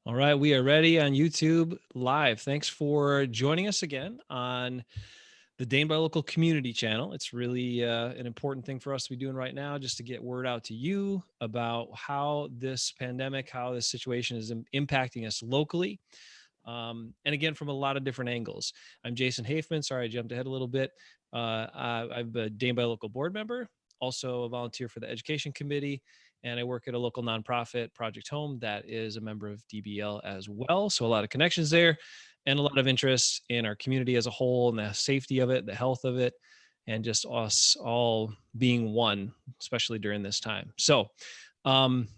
All right, we are ready on YouTube Live. Thanks for joining us again on the Dane by Local community channel. It's really an important thing for us to be doing right now, just to get word out to you about how this pandemic, how this situation is impacting us locally. And again, from a lot of different angles. I'm Jason Hafman. Sorry, I jumped ahead a little bit. I'm a Dane by Local board member, also a volunteer for the education committee, and I work at a local nonprofit, Project Home, that is a member of DBL as well. So a lot of connections there and a lot of interest in our community as a whole and the safety of it, the health of it, and just us all being one, especially during this time. So, um,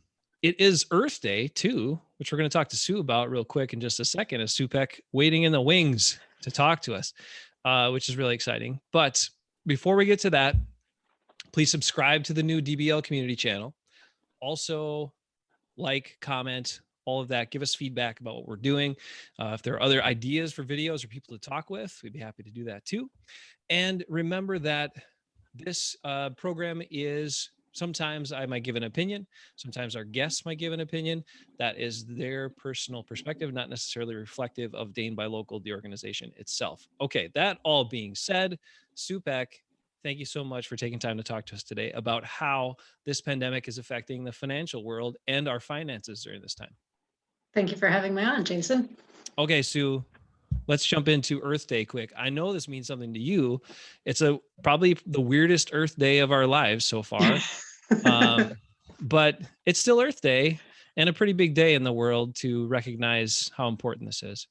it is Earth Day too, which we're going to talk to Sue about real quick in just a second. As Sue Peck waiting in the wings to talk to us, which is really exciting. But before we get to that, please subscribe to the new DBL community channel. Also, like, comment, all of that. Give us feedback about what we're doing. If there are other ideas for videos or people to talk with, we'd be happy to do that too. And remember that this program is sometimes I might give an opinion. Sometimes our guests might give an opinion. That is their personal perspective, not necessarily reflective of Dane by Local, the organization itself. Okay, that all being said, Sue Peck, thank you so much for taking time to talk to us today about how this pandemic is affecting the financial world and our finances during this time. Thank you for having me on, Jason. Okay, Sue, let's jump into Earth Day quick. I know this means something to you. It's probably the weirdest Earth Day of our lives so far. But it's still Earth Day and a pretty big day in the world to recognize how important this is.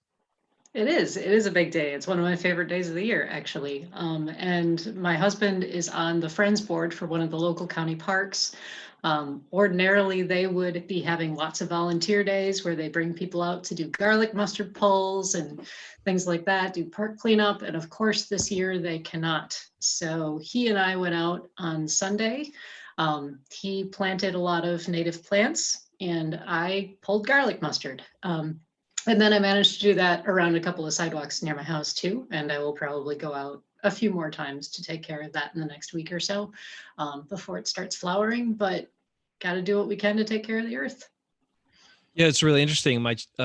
It is. It is a big day. It's one of my favorite days of the year, actually. And my husband is on the Friends Board for one of the local county parks. Ordinarily, they would be having lots of volunteer days where they bring people out to do garlic mustard pulls and things like that, do park cleanup. And of course, this year they cannot. So he and I went out on Sunday. He planted a lot of native plants and I pulled garlic mustard. And then I managed to do that around a couple of sidewalks near my house too. And I will probably go out a few more times to take care of that in the next week or so before it starts flowering. But got to do what we can to take care of the earth. Yeah, it's really interesting.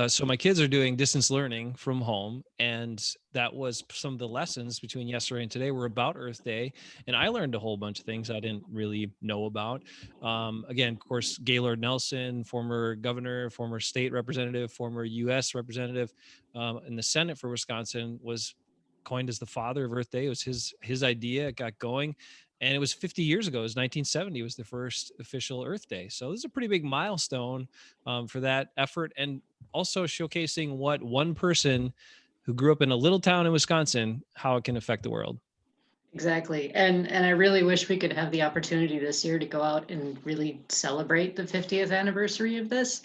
So my kids are doing distance learning from home, and that was some of the lessons between yesterday and today were about Earth Day, and I learned a whole bunch of things I didn't really know about. Again, of course, Gaylord Nelson, former governor, former state representative, former U.S. representative in the Senate for Wisconsin, was coined as the father of Earth Day. It was his idea. It got going. And it was 50 years ago. It was 1970 was the first official Earth Day. So this is a pretty big milestone for that effort, and also showcasing what one person who grew up in a little town in Wisconsin, how it can affect the world. Exactly. And I really wish we could have the opportunity this year to go out and really celebrate the 50th anniversary of this.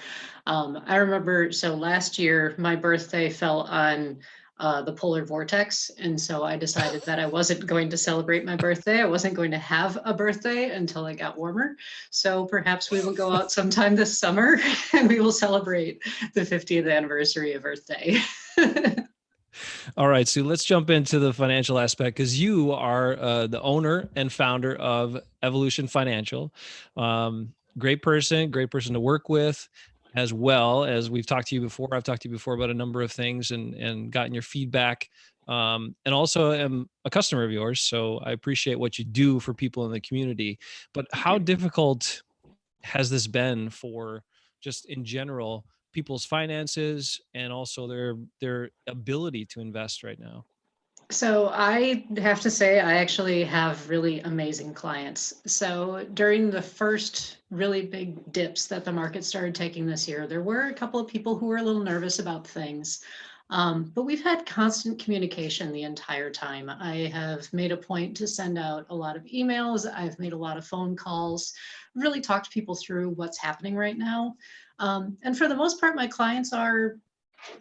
I remember, so last year, my birthday fell on the polar vortex. And so I decided that I wasn't going to celebrate my birthday. I wasn't going to have a birthday until it got warmer. So perhaps we will go out sometime this summer and we will celebrate the 50th anniversary of Earth Day. All right, so let's jump into the financial aspect, because you are the owner and founder of Evolution Financial. Great person to work with, as well as we've talked to you before. I've talked to you before about a number of things and gotten your feedback. And also am a customer of yours, so I appreciate what you do for people in the community. But how difficult has this been for, just in general, people's finances and also their ability to invest right now? So I have to say, I actually have really amazing clients. So during the first really big dips that the market started taking this year, there were a couple of people who were a little nervous about things. But we've had constant communication the entire time. I have made a point to send out a lot of emails. I've made a lot of phone calls, really talked people through what's happening right now. And for the most part, my clients are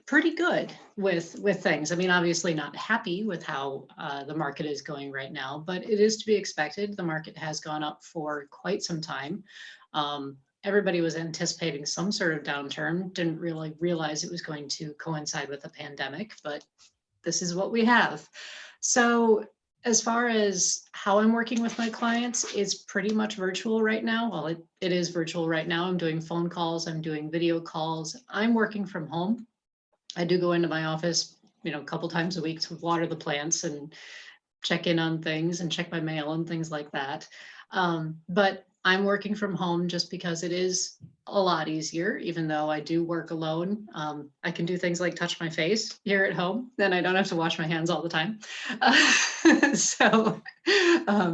pretty good with things. I mean, obviously not happy with how the market is going right now, but it is to be expected. The market has gone up for quite some time. Everybody was anticipating some sort of downturn, didn't really realize it was going to coincide with the pandemic, but this is what we have. So As far as how I'm working with my clients, it's pretty much virtual right now. Well, it is virtual right now. I'm doing phone calls, I'm doing video calls. I'm working from home. I do go into my office, a couple times a week to water the plants and check in on things and check my mail and things like that. But I'm working from home just because it is a lot easier, even though I do work alone. I can do things like touch my face here at home, then I don't have to wash my hands all the time. So,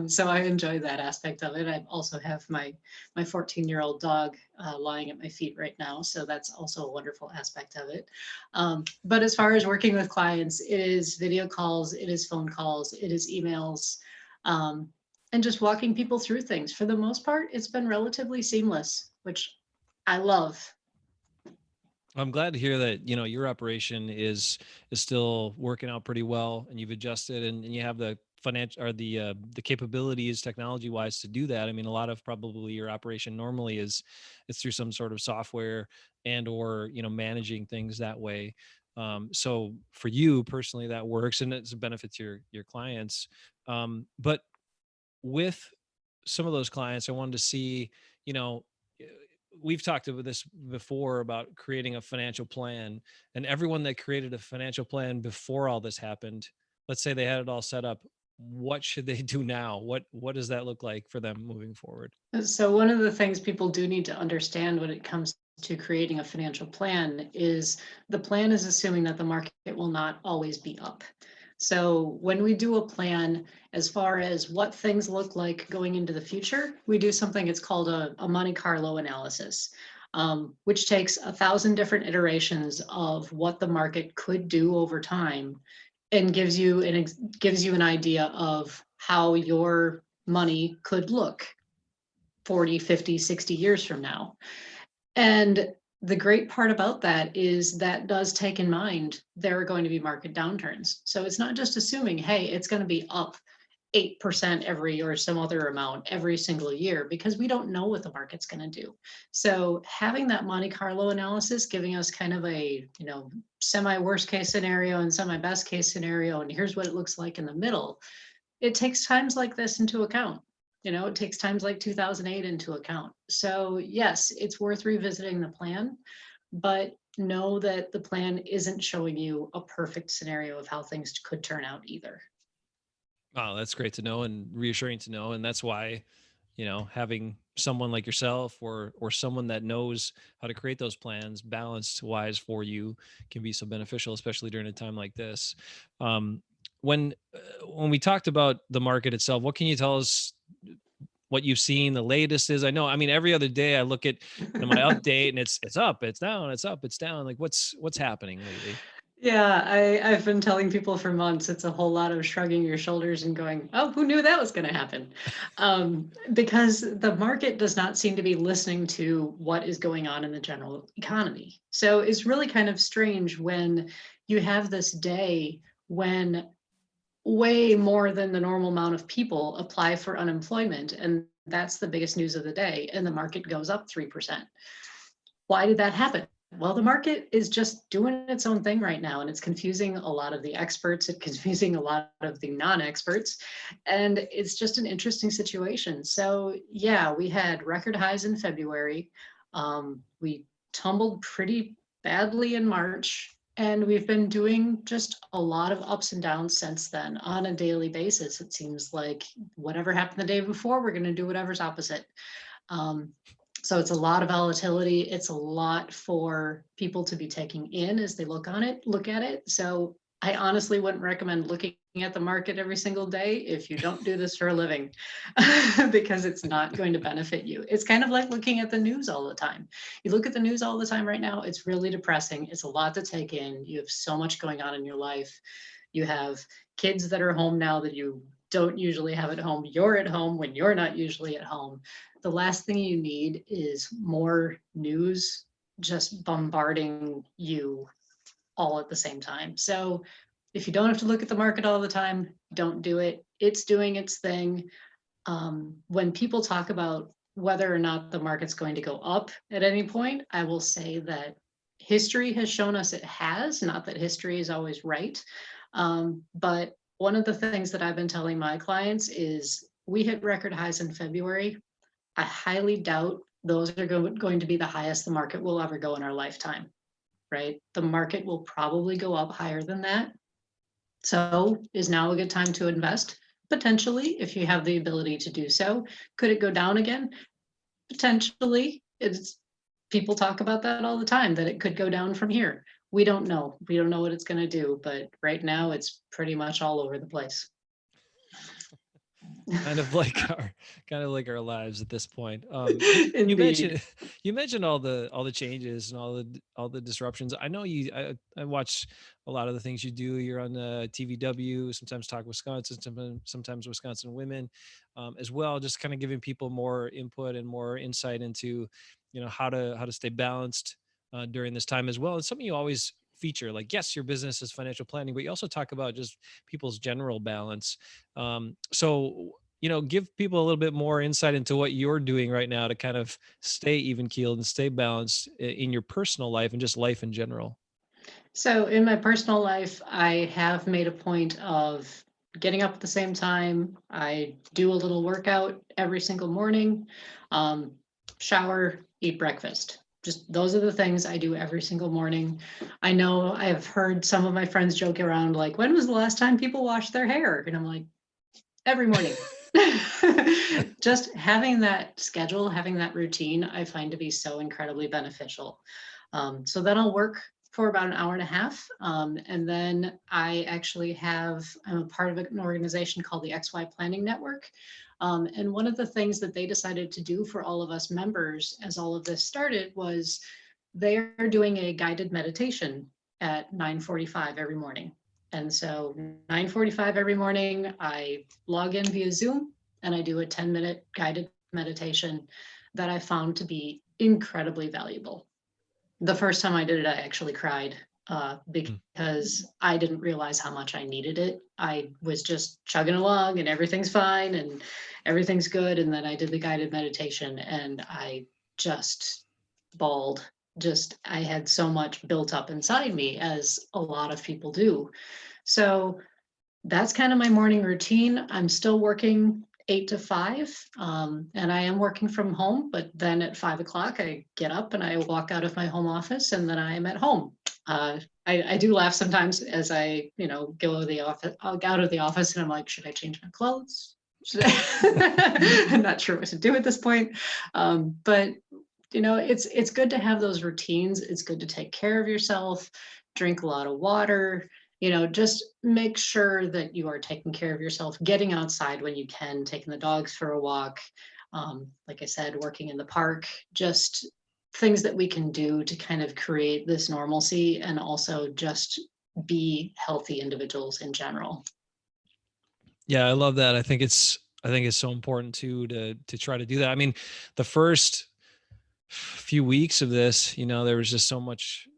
so I enjoy that aspect of it. I also have my 14-year-old dog lying at my feet right now, so that's also a wonderful aspect of it. But as far as working with clients, it is video calls, it is phone calls, it is emails, um, and just walking people through things. For the most part, it's been relatively seamless, which I love. I'm glad to hear that, your operation is still working out pretty well, and you've adjusted, and you have the financial or the capabilities technology wise to do that. I mean, a lot of probably your operation normally is through some sort of software and or managing things that way. So for you personally, that works, and it's a benefit to your clients. But with some of those clients, I wanted to see, you know, eh, we've talked about this before about creating a financial plan, and everyone that created a financial plan before all this happened, let's say they had it all set up, what should they do now? What does that look like for them moving forward? So one of the things people do need to understand when it comes to creating a financial plan is the plan is assuming that the market will not always be up. So when we do a plan, as far as what things look like going into the future, we do something it's called a Monte Carlo analysis, which takes 1,000 different iterations of what the market could do over time and gives you an idea of how your money could look 40, 50, 60 years from now. And the great part about that is that does take in mind there are going to be market downturns. So it's not just assuming, hey, it's going to be up 8% every or some other amount every single year, because we don't know what the market's going to do. So having that Monte Carlo analysis giving us kind of a, semi worst case scenario and semi best case scenario, and here's what it looks like in the middle, it takes times like this into account. It takes times like 2008 into account. So yes, it's worth revisiting the plan, but know that the plan isn't showing you a perfect scenario of how things could turn out either. Oh, that's great to know and reassuring to know. And that's why, having someone like yourself or someone that knows how to create those plans balanced wise for you can be so beneficial, especially during a time like this. Um, when we talked about the market itself, what can you tell us what you've seen the latest is? I know, I mean, every other day I look at my update and it's up, it's down, it's up, it's down. Like what's happening lately? Yeah, I've been telling people for months it's a whole lot of shrugging your shoulders and going, oh, who knew that was going to happen? Because the market does not seem to be listening to what is going on in the general economy. So it's really kind of strange when you have this day when way more than the normal amount of people apply for unemployment. And that's the biggest news of the day. And the market goes up 3%. Why did that happen? Well, the market is just doing its own thing right now, and it's confusing a lot of the experts, it's confusing a lot of the non-experts, and it's just an interesting situation. So yeah, we had record highs in February. We tumbled pretty badly in March, and we've been doing just a lot of ups and downs since then on a daily basis. It seems like whatever happened the day before, we're going to do whatever's opposite. Um, so it's a lot of volatility. It's a lot for people to be taking in as they look at it. So I honestly wouldn't recommend looking at the market every single day if you don't do this for a living, because it's not going to benefit you. It's kind of like looking at the news all the time. You look at the news all the time right now, it's really depressing. It's a lot to take in. You have so much going on in your life. You have kids that are home now that you don't usually have at home. You're at home when you're not usually at home. The last thing you need is more news just bombarding you all at the same time. So if you don't have to look at the market all the time, don't do it. It's doing its thing. When people talk about whether or not the market's going to go up at any point, I will say that history has shown us it has, not that history is always right. But one of the things that I've been telling my clients is we hit record highs in February. I highly doubt those are going to be the highest the market will ever go in our lifetime, right? The market will probably go up higher than that. So is now a good time to invest? Potentially, if you have the ability to do so. Could it go down again? Potentially. It's people talk about that all the time, that it could go down from here. We don't know. We don't know what it's going to do, but right now it's pretty much all over the place. kind of like our kind of like our lives at this point. You Indeed. mentioned you mentioned all the changes and all the disruptions. I know I watch a lot of the things you do. You're on TVW, sometimes Talk Wisconsin, sometimes Wisconsin Women, as well, just kind of giving people more input and more insight into, how to stay balanced during this time as well. It's something you always feature, like, yes, your business is financial planning, but you also talk about just people's general balance. So, give people a little bit more insight into what you're doing right now to kind of stay even keeled and stay balanced in your personal life and just life in general. So in my personal life, I have made a point of getting up at the same time. I do a little workout every single morning, um, shower, eat breakfast. Just those are the things I do every single morning. I know I have heard some of my friends joke around like, when was the last time people washed their hair? And I'm like, every morning. Just having that schedule, having that routine, I find to be so incredibly beneficial. So then I'll work for about an hour and a half. And then I'm a part of an organization called the XY Planning Network. And one of the things that they decided to do for all of us members as all of this started was they're doing a guided meditation at 9:45 every morning. And so 9:45 every morning, I log in via Zoom and I do a 10-minute guided meditation that I found to be incredibly valuable. The first time I did it, I actually cried Mm. because I didn't realize how much I needed it. I was just chugging along and everything's fine and everything's good. And then I did the guided meditation and I just bawled. Just, I had so much built up inside me, as a lot of people do. So that's kind of my morning routine. I'm still working 8 to 5, and I am working from home. But then at 5 o'clock, I get up and I walk out of my home office, and then I am at home. I do laugh sometimes as I, go to the office. I'll get out of the office, and I'm like, should I change my clothes? I'm not sure what to do at this point, but it's good to have those routines. It's good to take care of yourself, drink a lot of water, just make sure that you are taking care of yourself, getting outside when you can, taking the dogs for a walk. Like I said, working in the park, just things that we can do to kind of create this normalcy and also just be healthy individuals in general. Yeah, I love that. I think it's so important too to try to do that. I mean, the first few weeks of this, there was just so much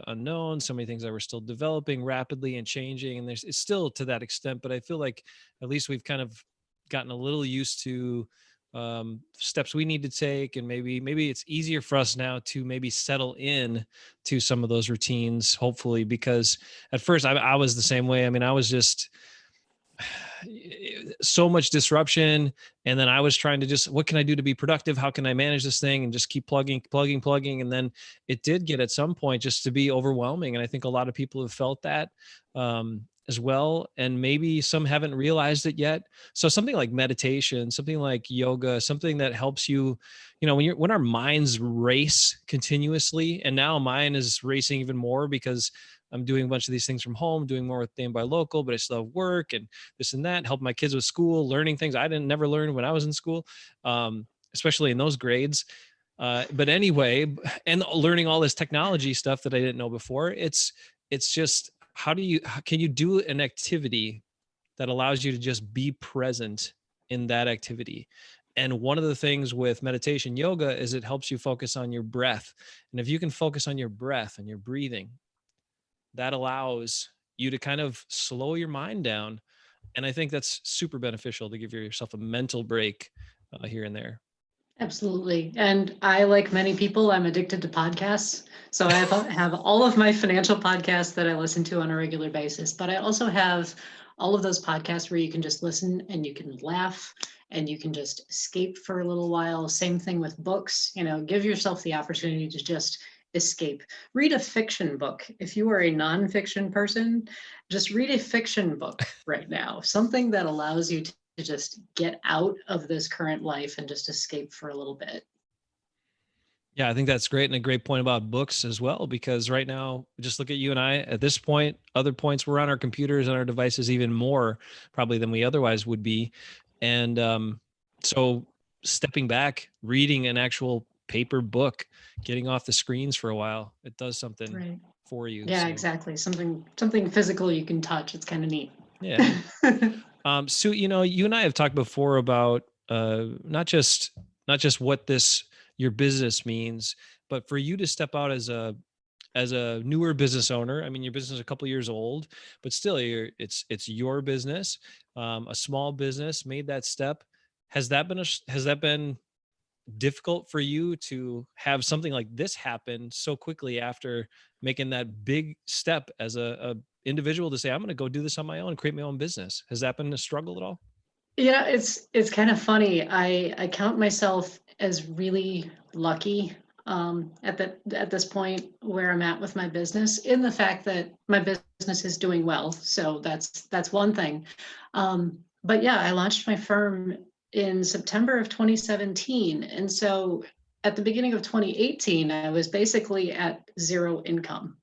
unknown, so many things that were still developing rapidly and changing, and it's still to that extent. But I feel like at least we've kind of gotten a little used to steps we need to take, and maybe it's easier for us now to maybe settle in to some of those routines, hopefully, because at first I was the same way. I mean, I was just so much disruption, and then I was trying to just, what can I do to be productive, how can I manage this thing, and just keep plugging, and then it did get at some point just to be overwhelming. And I think a lot of people have felt that as well, and maybe some haven't realized it yet. So something like meditation, something like yoga, something that helps you, when our minds race continuously, and now mine is racing even more because I'm doing a bunch of these things from home, doing more with Dane by Local, but I still have work and this and that, help my kids with school, learning things I didn't never learn when I was in school, especially in those grades. But anyway, and learning all this technology stuff that I didn't know before. It's just, how can you do an activity that allows you to just be present in that activity? And one of the things with meditation yoga is it helps you focus on your breath. And if you can focus on your breath and your breathing, that allows you to kind of slow your mind down. And I think that's super beneficial to give yourself a mental break here and there. Absolutely. And I, like many people, I'm addicted to podcasts. So I have all of my financial podcasts that I listen to on a regular basis, but I also have all of those podcasts where you can just listen and you can laugh and you can just escape for a little while. Same thing with books, give yourself the opportunity to just escape. Read a fiction book. If you are a nonfiction person, just read a fiction book right now, something that allows you to just get out of this current life and just escape for a little bit. Yeah, I think that's great, and a great point about books as well, because right now, just look at you and I at this point, other points we're on our computers and our devices even more probably than we otherwise would be. And so stepping back, reading an actual paper book, getting off the screens for a while, it does something Right. for you. Yeah, So exactly. Something physical you can touch. It's kind of neat. yeah. So you and I have talked before about not just what this your business means, but for you to step out as a newer business owner. I mean, your business is a couple years old, but still, it's your business, a small business made that step. Has that been difficult for you to have something like this happen so quickly after making that big step as a individual to say, I'm going to go do this on my own and create my own business? Has that been a struggle at all? Yeah, it's kind of funny. I count myself as really lucky at this point where I'm at with my business, in the fact that my business is doing well. So that's one thing. But yeah, I launched my firm in September of 2017, and so at the beginning of 2018, I was basically at zero income.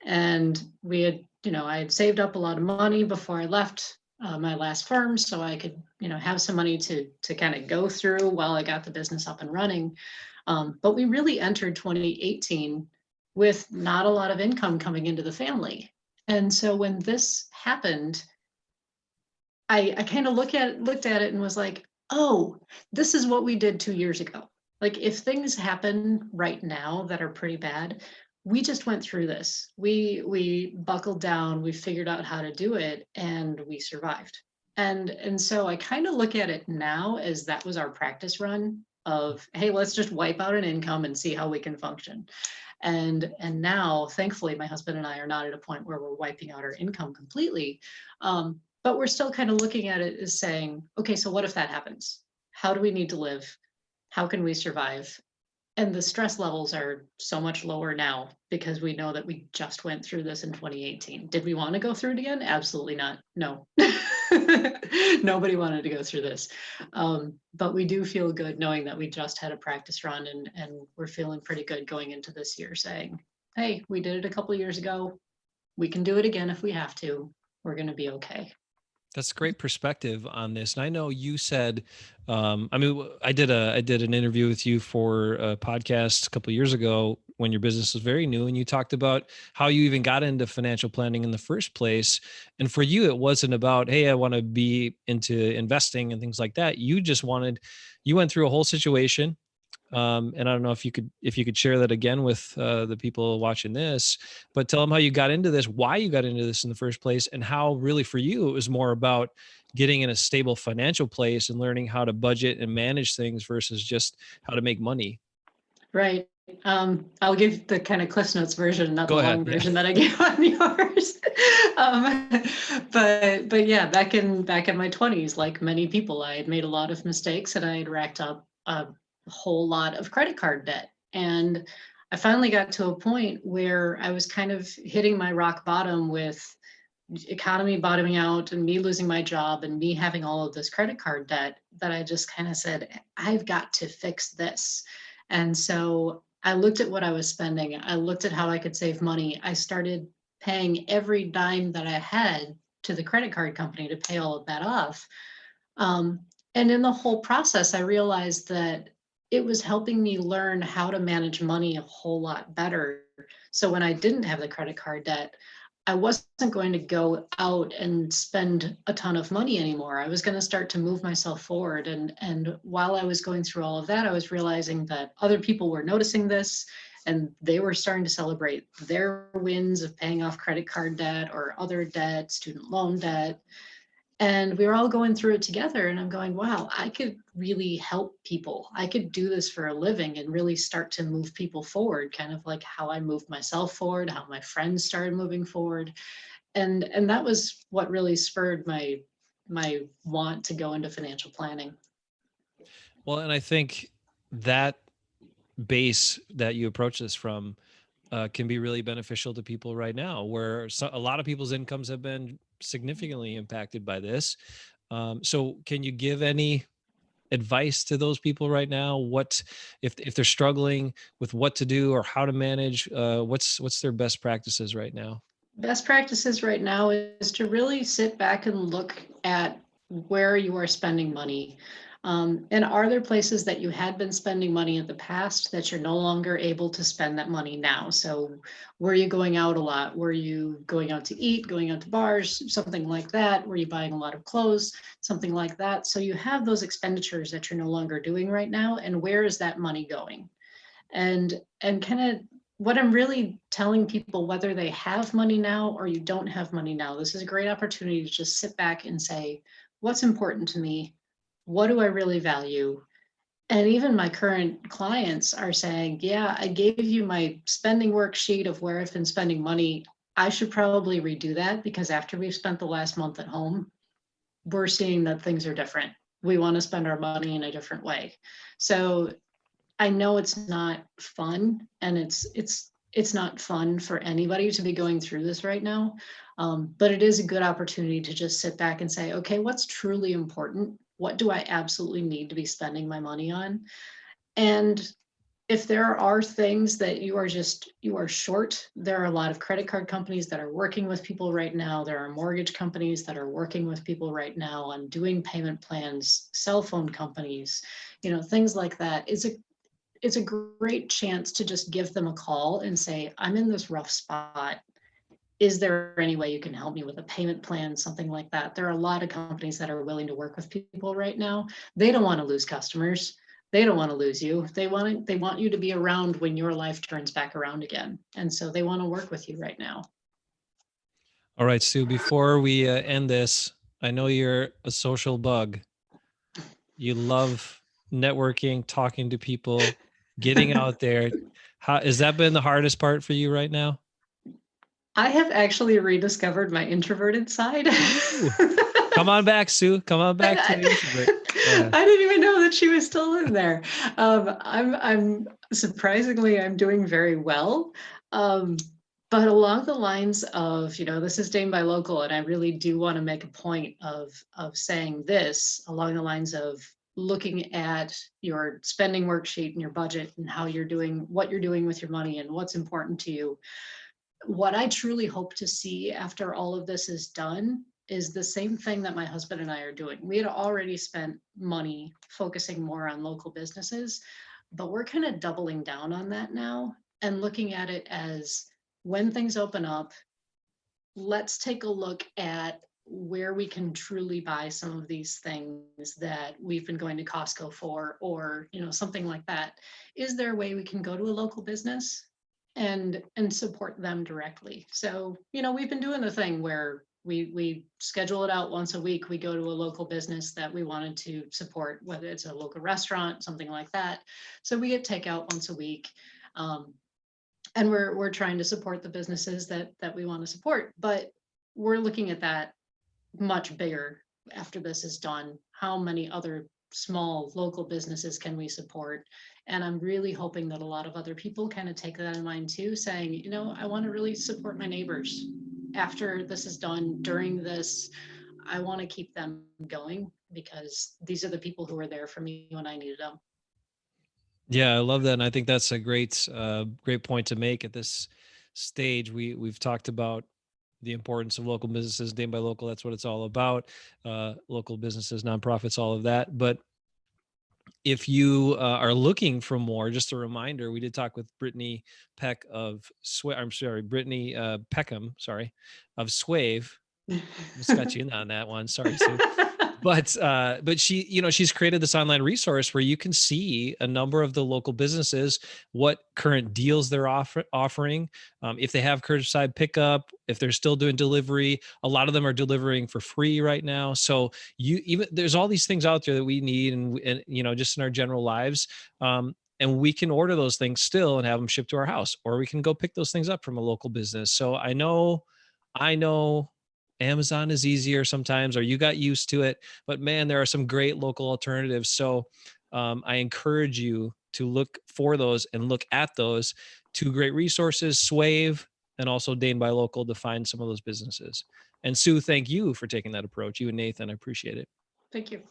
And I had saved up a lot of money before I left my last firm, so I could, have some money to kind of go through while I got the business up and running. But we really entered 2018 with not a lot of income coming into the family. And so when this happened, I kind of looked at it and was like, oh, this is what we did 2 years ago. Like, if things happen right now that are pretty bad, we just went through this. We buckled down, we figured out how to do it, and we survived. And so I kind of look at it now as that was our practice run of, hey, let's just wipe out an income and see how we can function. And now, thankfully, my husband and I are not at a point where we're wiping out our income completely. But we're still kind of looking at it as saying, okay, so what if that happens? How do we need to live? How can we survive? And the stress levels are so much lower now because we know that we just went through this in 2018. Did we want to go through it again? Absolutely not. No. Nobody wanted to go through this. But we do feel good knowing that we just had a practice run, and we're feeling pretty good going into this year saying, hey, we did it a couple years ago. We can do it again if we have to. We're going to be okay. That's great perspective on this. And I know you said, I mean, I did an interview with you for a podcast a couple of years ago when your business was very new, and you talked about how you even got into financial planning in the first place. And for you, it wasn't about, hey, I want to be into investing and things like that. You went through a whole situation, and I don't know if you could share that again with the people watching this, but tell them how you got into this, why you got into this in the first place, and how really for you it was more about getting in a stable financial place and learning how to budget and manage things versus just how to make money. Right. I'll give the kind of Cliff Notes version, not the Go ahead. long Yeah. version that I gave on yours. um, but yeah, back in my 20s, like many people, I had made a lot of mistakes and I had racked up a whole lot of credit card debt. And I finally got to a point where I was kind of hitting my rock bottom with economy bottoming out and me losing my job and me having all of this credit card debt, that I just kind of said, I've got to fix this. And so I looked at what I was spending. I looked at how I could save money. I started paying every dime that I had to the credit card company to pay all of that off. Um, and in the whole process, I realized that it was helping me learn how to manage money a whole lot better. So when I didn't have the credit card debt, I wasn't going to go out and spend a ton of money anymore. I was going to start to move myself forward. And while I was going through all of that, I was realizing that other people were noticing this and they were starting to celebrate their wins of paying off credit card debt or other debt, student loan debt. And we were all going through it together. And I'm going, wow, I could really help people. I could do this for a living and really start to move people forward, kind of like how I moved myself forward, how my friends started moving forward. And that was what really spurred my want to go into financial planning. Well, and I think that base that you approach this from can be really beneficial to people right now, where a lot of people's incomes have been significantly impacted by this. So, can you give any advice to those people right now? What if they're struggling with what to do or how to manage? What's their best practices right now? Best practices right now is to really sit back and look at where you are spending money. And are there places that you had been spending money in the past that you're no longer able to spend that money now? So, were you going out a lot? Were you going out to eat, going out to bars, something like that? Were you buying a lot of clothes, something like that? So, you have those expenditures that you're no longer doing right now. And where is that money going? And kind of what I'm really telling people, whether they have money now or you don't have money now, this is a great opportunity to just sit back and say, what's important to me? What do I really value? And even my current clients are saying, yeah, I gave you my spending worksheet of where I've been spending money. I should probably redo that because after we've spent the last month at home, we're seeing that things are different. We want to spend our money in a different way. So I know it's not fun, and it's not fun for anybody to be going through this right now. But it is a good opportunity to just sit back and say, okay, what's truly important? What do I absolutely need to be spending my money on? And if there are things that you are short, there are a lot of credit card companies that are working with people right now. There are mortgage companies that are working with people right now on doing payment plans, cell phone companies, things like that. It's a great chance to just give them a call and say, I'm in this rough spot. Is there any way you can help me with a payment plan, something like that? There are a lot of companies that are willing to work with people right now. They don't want to lose customers. They don't want to lose you. They want you to be around when your life turns back around again. And so they want to work with you right now. All right, Sue, before we end this, I know you're a social bug. You love networking, talking to people, getting out there. How has that been the hardest part for you right now? I have actually rediscovered my introverted side. Ooh, come on back, Sue. Come on back to the introvert. Yeah. I didn't even know that she was still in there. I'm surprisingly, I'm doing very well. Um, but along the lines of, this is Dane by Local, and I really do want to make a point of saying this along the lines of looking at your spending worksheet and your budget and how you're doing, what you're doing with your money and what's important to you. What I truly hope to see after all of this is done is the same thing that my husband and I are doing. We had already spent money focusing more on local businesses, but we're kind of doubling down on that now and looking at it as when things open up, let's take a look at where we can truly buy some of these things that we've been going to Costco for, or something like that. Is there a way we can go to a local business and support them directly? So we've been doing the thing where we schedule it out once a week. We go to a local business that we wanted to support, whether it's a local restaurant, something like that. So we get takeout once a week. And we're trying to support the businesses that we want to support, but we're looking at that much bigger after this is done. How many other small local businesses can we support? And I'm really hoping that a lot of other people kind of take that in mind too, saying, I want to really support my neighbors after this is done. During this, I want to keep them going because these are the people who were there for me when I needed them. Yeah, I love that, and I think that's a great point to make at this stage. We've talked about the importance of local businesses, Day by Local. That's what it's all about. Local businesses, nonprofits, all of that. But if you are looking for more, just a reminder, we did talk with Brittany Peck of I'm sorry, Brittany Peckham, sorry, of Swave. Just got you in on that one. Sorry, Sue. But she, she's created this online resource where you can see a number of the local businesses, what current deals they're offering, if they have curbside pickup, if they're still doing delivery. A lot of them are delivering for free right now. So there's all these things out there that we need, and just in our general lives. And we can order those things still and have them shipped to our house, or we can go pick those things up from a local business. So I know I know Amazon is easier sometimes, or you got used to it, but man, there are some great local alternatives. So I encourage you to look for those and look at those. Two great resources, Swave and also Dane by Local, to find some of those businesses. And Sue, thank you for taking that approach. You and Nathan, I appreciate it. Thank you.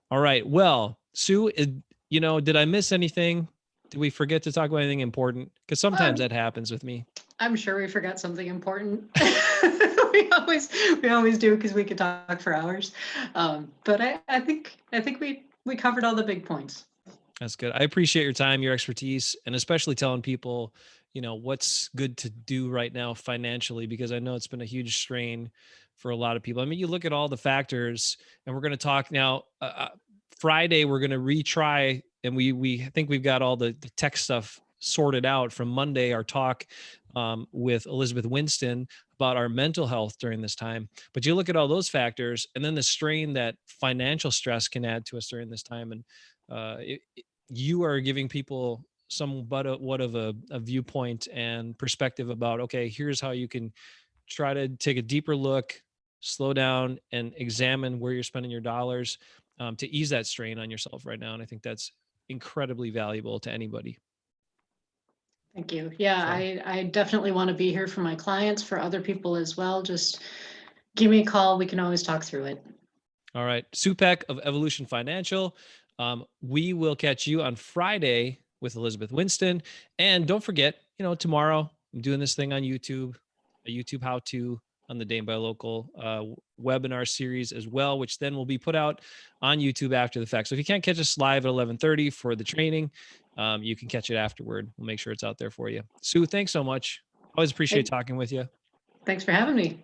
All right. Well, Sue, did I miss anything? Did we forget to talk about anything important? Because sometimes Um, that happens with me. I'm sure we forgot something important. we always we always do because we could talk for hours. But I think we covered all the big points. That's good. I appreciate your time, your expertise, and especially telling people, what's good to do right now financially, because I know it's been a huge strain for a lot of people. I mean, you look at all the factors, and we're going to talk now. Friday, we're going to retry, and we think we've got all the tech stuff sorted out from Monday. Our talk with Elizabeth Winston about our mental health during this time. But you look at all those factors, and then the strain that financial stress can add to us during this time, and you are giving people what of a viewpoint and perspective about, okay, here's how you can try to take a deeper look, slow down, and examine where you're spending your dollars, to ease that strain on yourself right now. And I think that's incredibly valuable to anybody. Thank you. Yeah, So, I definitely want to be here for my clients, for other people as well. Just give me a call. We can always talk through it. all right, Sue Peck of Evolution Financial. We will catch you on Friday with Elizabeth Winston. And don't forget, tomorrow I'm doing this thing on YouTube, a YouTube how to on the Dane by Local webinar series as well, which then will be put out on YouTube after the fact. So if you can't catch us live at 11:30 for the training, you can catch it afterward. We'll make sure it's out there for you. Sue, thanks so much. Always appreciate Hey, talking with you. thanks for having me.